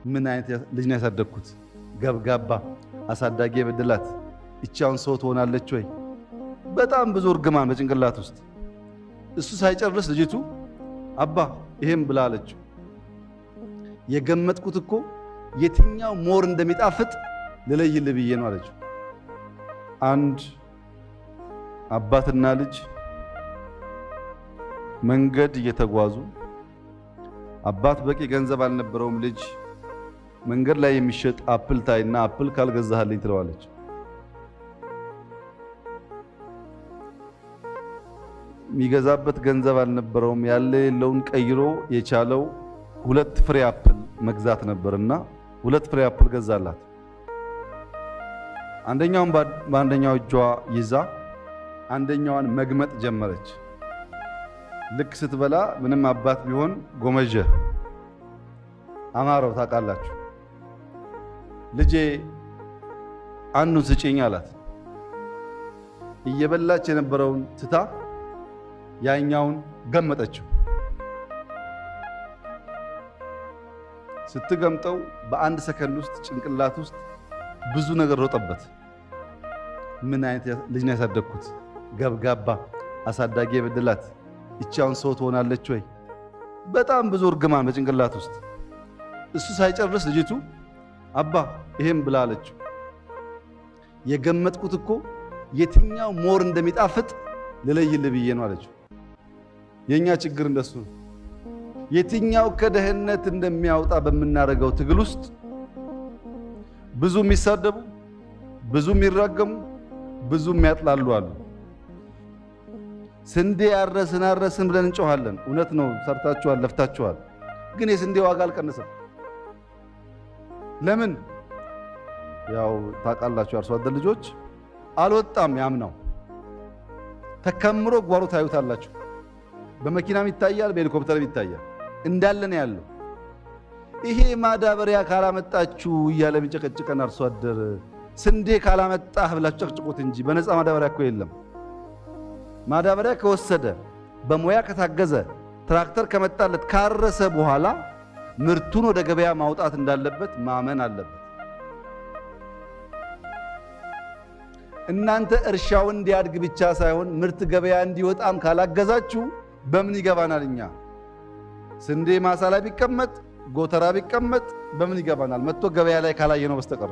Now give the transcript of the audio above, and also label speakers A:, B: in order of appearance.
A: ምን አይነት ልጅ ነው ያሳደግኩት? ገብጋባ አሳዳጊ የበደላት እቻውን ሰው ትሆናለች ወይ? በጣም ብዙ እርግማን በጭንቅላት ውስጥ። እሱ ሳይጨርስ ልጅቱ አባ ይሄም ብላ አለችው። የገመጥኩት እኮ የትኛው ሞር እንደሚጣፍጥ ልለይልህ ብዬ ነው አለችው። አንድ አባትና ልጅ መንገድ እየተጓዙ አባት በቂ ገንዘብ አልነበረውም። ልጅ መንገድ ላይ የሚሸጥ አፕል ታይና አፕል ካልገዛህልኝ ትለዋለች። የሚገዛበት ገንዘብ አልነበረውም። ያለ የለውን ቀይሮ የቻለው 2 ፍሬ አፕል መግዛት ነበርና 2 ፍሬ አፕል ገዛላት። አንደኛውን በአንደኛው እጇ ይዛ አንደኛዋን መግመጥ ጀመረች። ልክ ስትበላ ምንም አባት ቢሆን ጎመጀ አማረው። ታውቃላችሁ። ልጄ አንዱን ስጪኝ አላት። እየበላች የነበረውን ትታ ያኛውን ገመጠችው። ስትገምጠው በአንድ ሰከንድ ውስጥ ጭንቅላት ውስጥ ብዙ ነገር ሮጠበት። ምን አይነት ልጅ ነው ያሳደግኩት? ገብጋባ አሳዳጊ የበደላት እቻውን ሰው ትሆናለች ወይ? በጣም ብዙ እርግማን በጭንቅላት ውስጥ። እሱ ሳይጨርስ ልጅቱ አባ ይሄም ብላ አለችው። የገመጥኩት እኮ የትኛው ሞር እንደሚጣፍጥ ልለይልህ ብዬ ነው አለችው። የኛ ችግር እንደሱ ነው። የትኛው ከደህንነት እንደሚያወጣ በምናደርገው ትግል ውስጥ ብዙ የሚሳደቡ፣ ብዙ የሚራገሙ፣ ብዙ የሚያጥላሉ አሉ። ስንዴ አረስን ብለን እንጮሃለን። እውነት ነው፣ ሰርታችኋል፣ ለፍታችኋል። ግን የስንዴ ዋጋ አልቀነሰም። ለምን? ያው ታውቃላችሁ፣ አርሶ አደር ልጆች አልወጣም። ያምናው ተከምሮ ጓሮ ታዩታላችሁ። በመኪናም ይታያል፣ በሄሊኮፕተርም ይታያል። እንዳለ ነው ያለው። ይሄ ማዳበሪያ ካላመጣችሁ እያለ የሚጨቀጭቀን አርሶ አደር ስንዴ ካላመጣህ ብላችሁ ጨቅጭቁት እንጂ በነፃ ማዳበሪያ እኮ የለም። ማዳበሪያ ከወሰደ በሙያ ከታገዘ ትራክተር ከመጣለት ካረሰ በኋላ ምርቱን ወደ ገበያ ማውጣት እንዳለበት ማመን አለበት። እናንተ እርሻው እንዲያድግ ብቻ ሳይሆን ምርት ገበያ እንዲወጣም ካላገዛችሁ በምን ይገባናል? እኛ ስንዴ ማሳ ላይ ቢቀመጥ ጎተራ ቢቀመጥ በምን ይገባናል? መጥቶ ገበያ ላይ ካላየነው በስተቀር